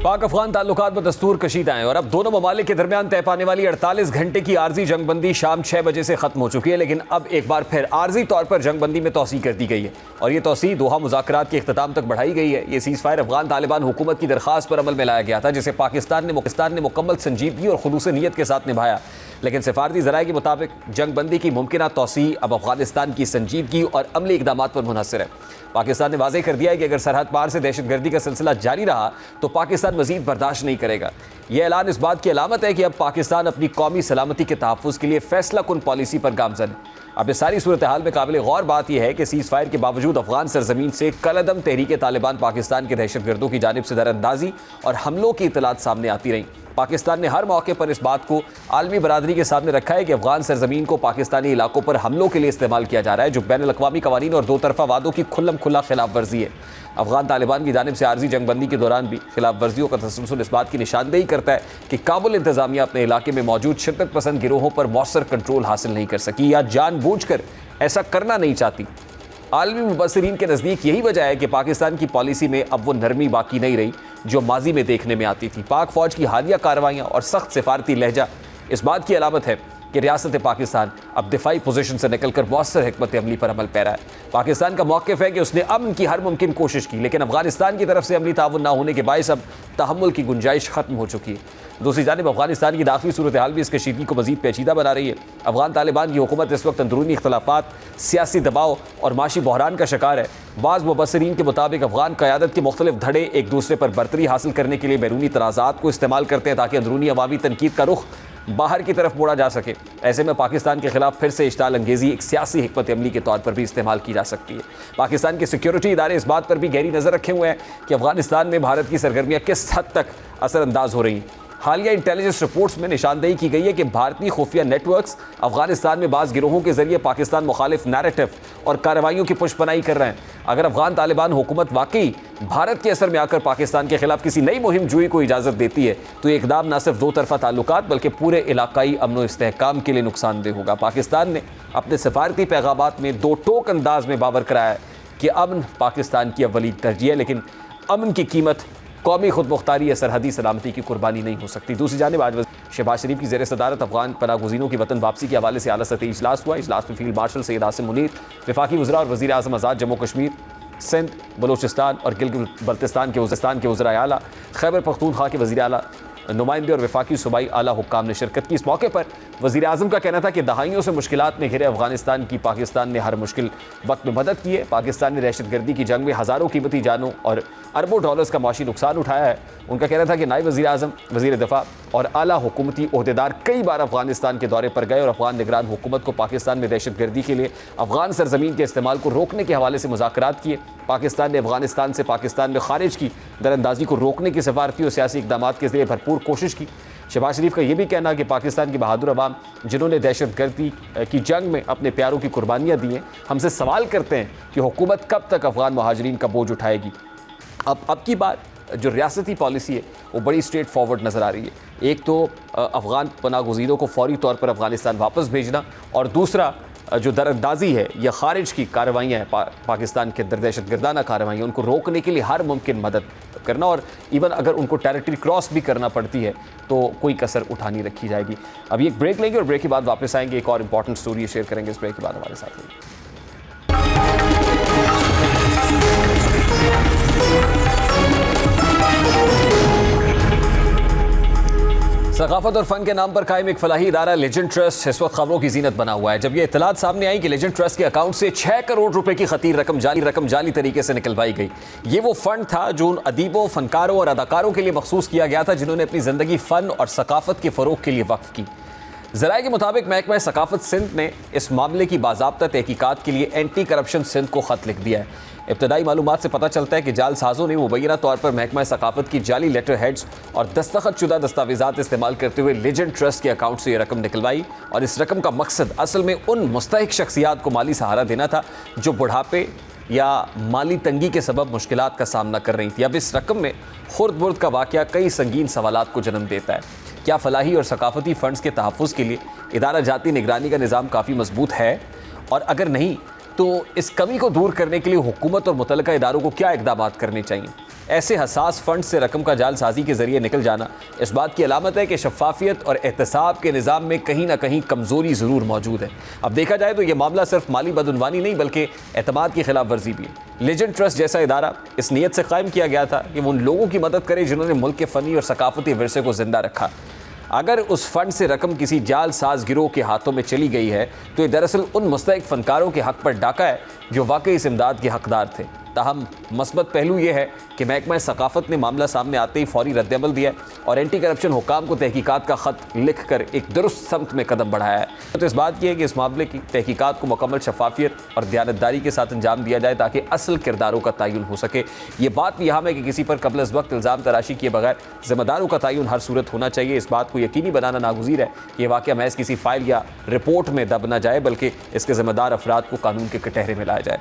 पाक अफगान ताल्लुकात में दस्तूर कशीदा हैं और अब दोनों ममालिक के दरमियान तय पाने वाली 48 घंटे की आर्जी जंगबंदी शाम 6 बजे से खत्म हो चुकी है। लेकिन अब एक बार फिर आर्जी तौर पर जंगबंदी में तोसी कर दी गई है और ये तोसी दोहा मुज़ाकरात के इख्तिताम तक बढ़ाई गई है। ये सीज़ फायर अफगान तालिबान हुकूमत की दरख्वास्त पर अमल में लाया गया था, जिसे पाकिस्तान ने मुकम्मल संजीदगी और खुलूस नीयत के साथ निभाया। लेकिन सिफारती ज़राए के मुताबिक जंगबंदी की मुमकिना तोसी अब अफगानिस्तान की संजीदगी और अमली इक़दामात पर मुनहसर है। पाकिस्तान ने वाज़ेह कर दिया है कि अगर सरहद पार से दहशतगर्दी का सिलसिला जारी रहा तो पाकिस्तान मज़ीद बर्दाश्त नहीं करेगा। यह ऐलान इस बात की अलामत है कि अब पाकिस्तान अपनी कौमी सलामती के तहफ़्फ़ुज़ के लिए फैसला कुन पॉलिसी पर गामज़न है। अब इस सारी सूरत हाल में काबिल गौर बात यह है कि सीज़ फायर के बावजूद अफगान सरजमीन से कलअदम तहरीक तालिबान पाकिस्तान के दहशतगर्दों की जानिब से दरअंदाजी और हमलों की इतलात सामने आती रहीं। पाकिस्तान ने हर मौके पर इस बात को आलमी बरादरी के सामने रखा है कि अफगान सरजमीन को पाकिस्तानी इलाकों पर हमलों के लिए इस्तेमाल किया जा रहा है, जो बैन अल-अक़वामी कवानीन और दो तरफ़ा वादों की खुल्लम खुल्ला खिलाफ वर्जी है। अफगान तालिबान की जानिब से आर्जी जंगबंदी के दौरान भी खिलाफ वर्जियों का तसलसल इस बात की निशानदेही करता है कि काबुल इंतज़ामिया अपने इलाके में मौजूद शिद्दत पसंद गिरोहों पर मौसर कंट्रोल हासिल नहीं कर सकी या जानबूझकर ऐसा करना नहीं चाहती। आलमी मुबस्सिरीन के नज़दीक यही वजह है कि पाकिस्तान की पॉलिसी में अब वो नरमी बाकी नहीं रही जो माजी में देखने में आती थी। पाक फ़ौज की हालिया कार्रवाइयाँ और सख्त सिफारती लहजा इस बात की अलामत है कि रियासत पाकिस्तान अब दिफाई पोजीशन से निकलकर मौसर हिकमत अमली पर अमल पैरा है। पाकिस्तान का मौक़िफ़ है कि उसने अमन की हर मुमकिन कोशिश की, लेकिन अफगानिस्तान की तरफ से अमली ताउन न होने के बायस अब तहम्मुल की गुंजाइश ख़त्म हो चुकी है। दूसरी जानिब अफगानिस्तान की दाखिली सूरत हाल भी इस कशीदगी को मज़ीद पेचीदा बना रही है। अफगान तालिबान की हुकूमत इस वक्त अंदरूनी इख्तलाफात, सियासी दबाव और माशी बहरान का शिकार है। बाज़ मुबस्सिरीन के मुताबिक अफगान क़यादत के मुख्तलिफ धड़े एक दूसरे पर बरतरी हासिल करने के लिए बैरूनी तनाज़ात को इस्तेमाल करते हैं ताकि अंदरूनी अवामी तनकीद का रुख बाहर की तरफ मोड़ा जा सके। ऐसे में पाकिस्तान के खिलाफ फिर से इश्ताल अंगेज़ी एक सियासी हिकमत अमली के तौर पर भी इस्तेमाल की जा सकती है। पाकिस्तान के सिक्योरिटी इदारे इस बात पर भी गहरी नज़र रखे हुए हैं कि अफगानिस्तान में भारत की सरगर्मियाँ किस हद तक असरअंदाज हो रही हैं। हालिया इंटेलिजेंस रिपोर्ट्स में निशानदेही की गई है कि भारतीय खुफिया नेटवर्क्स अफगानिस्तान में बाज़ गिरोहों के जरिए पाकिस्तान मुखालिफ नैरेटिव और कार्रवाइयों की पुष्पनाई कर रहे हैं। अगर अफगान तालिबान हुकूमत वाकई भारत के असर में आकर पाकिस्तान के खिलाफ किसी नई मुहिम जुई को इजाज़त देती है तो ये इकदाम न सिर्फ दो तरफ़ा ताल्लुकात बल्कि पूरे इलाकाई अमन व इस्तेहकाम के लिए नुकसानदेह होगा। पाकिस्तान ने अपने सफारती पैगामात में दो टोक अंदाज में बावर कराया है कि अमन पाकिस्तान की अव्वली तरजीह है, लेकिन अमन की कीमत कौमी खुद मुख्तारी या सरहदी सलामती की कुर्बानी नहीं हो सकती। दूसरी जानिब आज शहबाज शरीफ की ज़ेर सदारत अफगान पनागुज़ीनों की वतन वापसी के हवाले से आला सतही इजलास हुआ। इजलास में फील्ड मार्शल सैयद आसिम मुनीर, वफाकी वज़रा और वज़ीर आज़म आज़ाद जम्मू कश्मीर, सिंध, बलूचिस्तान और गिलगित बल्तिस्तान के वज़राए आला, खैबर पख्तूनख्वा के वज़ीर आला, नुमाइंदे और वफाकी सूबाई आला हुक्काम ने शिरकत की। इस मौके पर वज़ीर आज़म का कहना था कि दहाइयों से मुश्किलात में घिरे अफगानिस्तान की पाकिस्तान ने हर मुश्किल वक्त में मदद की है। पाकिस्तान ने दहशतगर्दी की जंग में हज़ारों कीमती जानों और अरबों डॉलर्स का माशी नुकसान उठाया है। उनका कहना था कि नायब वज़ीर आज़म, वज़ीर दिफ़ा और आला हुकूमती ओहदेदार कई बार अफगानिस्तान के दौरे पर गए और अफगान निगरान हुकूमत को पाकिस्तान में दहशतगर्दी के लिए अफगान सरजमीन के इस्तेमाल को रोकने के हवाले से मुज़ाकरात किए। पाकिस्तान ने अफगानिस्तान से पाकिस्तान में खारिज की दरअंदाजी को रोकने की सफारती और सियासी इक़दामात के लिए भरपूर कोशिश की। शहबाज शरीफ का यह भी कहना कि पाकिस्तान की बहादुर अवाम जिन्होंने दहशतगर्दी की जंग में अपने प्यारों की कुर्बानियाँ दी हैं, हमसे सवाल करते हैं कि हुकूमत कब तक अफगान महाजरीन का बोझ उठाएगी। अब की बात जो रियासती पॉलिसी है वो बड़ी स्ट्रेट फॉरवर्ड नज़र आ रही है। एक तो अफगान पनागुज़ीरों को फौरी तौर पर अफगानिस्तान वापस भेजना और दूसरा जो दरअंदाजी है या खारिज की कार्रवाइयाँ हैं पाकिस्तान के अंदर दहशतगर्दाना कार्रवाइयाँ, उनको रोकने के लिए हर मुमकिन मदद करना और इवन अगर उनको टेरिटरी क्रॉस भी करना पड़ती है तो कोई कसर उठा नहीं रखी जाएगी। अभी एक ब्रेक लेंगे और ब्रेक के बाद वापस आएंगे। एक और इंपॉर्टेंट स्टोरी शेयर करेंगे इस ब्रेक के बाद हमारे साथ। सकाफत और फ़न के नाम पर कायम एक फलाही इदारा लेजेंड ट्रस्ट इस वक्त खबरों की जीनत बना हुआ है। जब ये इत्तलात सामने आई कि लेजेंड ट्रस्ट के अकाउंट से 6 करोड़ रुपए की खतीर रकम जाली तरीके से निकलवाई गई। ये वो फंड था जो उन अदीबों, फनकारों और अदाकारों के लिए मखसूस किया गया था जिन्होंने अपनी ज़िंदगी फ़न और सकाफत के फ़रोग़ के लिए वक्फ़ की। ज़राए के मुताबिक महकमा सकाफत सिंध ने इस मामले की बाज़ाब्ता तहकीकात के लिए एंटी करप्शन सिंध को ख़त लिख दिया है। इब्तदाई मालूमात से पता चलता है कि जालसाजों ने मुबैना तौर पर महकमा सकाफत की जाली लेटर हेड्स और दस्तखतशुदा दस्तावेज़ात इस्तेमाल करते हुए लेजेंड ट्रस्ट के अकाउंट से यह रकम निकलवाई और इस रकम का मकसद असल में उन मुस्तहिक शख्सियात को माली सहारा देना था जो बुढ़ापे या माली तंगी के सबब मुश्किलात का सामना कर रही थी। अब इस रकम में खुर्द बुर्द का वाक़या कई संगीन सवालात को जन्म देता है। क्या फलाही और सकाफती फ़ंड्स के तहफ़्फ़ुज़ के लिए इदारा जाती निगरानी का निज़ाम काफ़ी मजबूत है, और अगर नहीं तो इस कमी को दूर करने के लिए हुकूमत और मुतल्लिका इदारों को क्या इक़दामात करने चाहिए। ऐसे हसास फंड से रकम का जालसाजी के जरिए निकल जाना इस बात की अलामत है कि शफाफियत और एहतसाब के निज़ाम में कहीं ना कहीं कमज़ोरी ज़रूर मौजूद है। अब देखा जाए तो यह मामला सिर्फ माली बदउनवानी नहीं बल्कि एतमाद की खिलाफ वर्जी भी है। लेजेंड ट्रस्ट जैसा इदारा इस नीयत से कायम किया गया था कि वो उन लोगों की मदद करे जिन्होंने मुल्क के फ़नी और सकाफती विरसे को ज़िंदा रखा। अगर उस फंड से रकम किसी जालसाज गिरोह के हाथों में चली गई है तो ये दरअसल उन मुस्तहिक फनकारों के हक़ पर डाका है जो वाकई इस इमदाद के हकदार थे। ताहम मस्बत पहलू ये है कि महकमा सकाफ़त ने मामला सामने आते ही फौरी रद्दअमल दिया और एंटी करप्शन हुकाम को तहकीकात का ख़त लिख कर एक दुरुस्त समत में कदम बढ़ाया है। तो इस बात की है कि इस मामले की तहकीकात को मुकम्मल शफाफियत और दयानतदारी के साथ अंजाम दिया जाए ताकि असल किरदारों का तयन हो सके। ये बात भी अहम है कि किसी पर कबल अज़ वक्त इल्ज़ाम तराशी किए बगैर ज़िम्मेदारों का तयन हर सूरत होना चाहिए। इस बात को यकीनी बनाना नागुज़ीर है कि यह वाक़या महज किसी फ़ाइल या रिपोर्ट में दब न जाए बल्कि इसके ज़िम्मेदार अफराद को कानून के कटहरे में लाया जाए।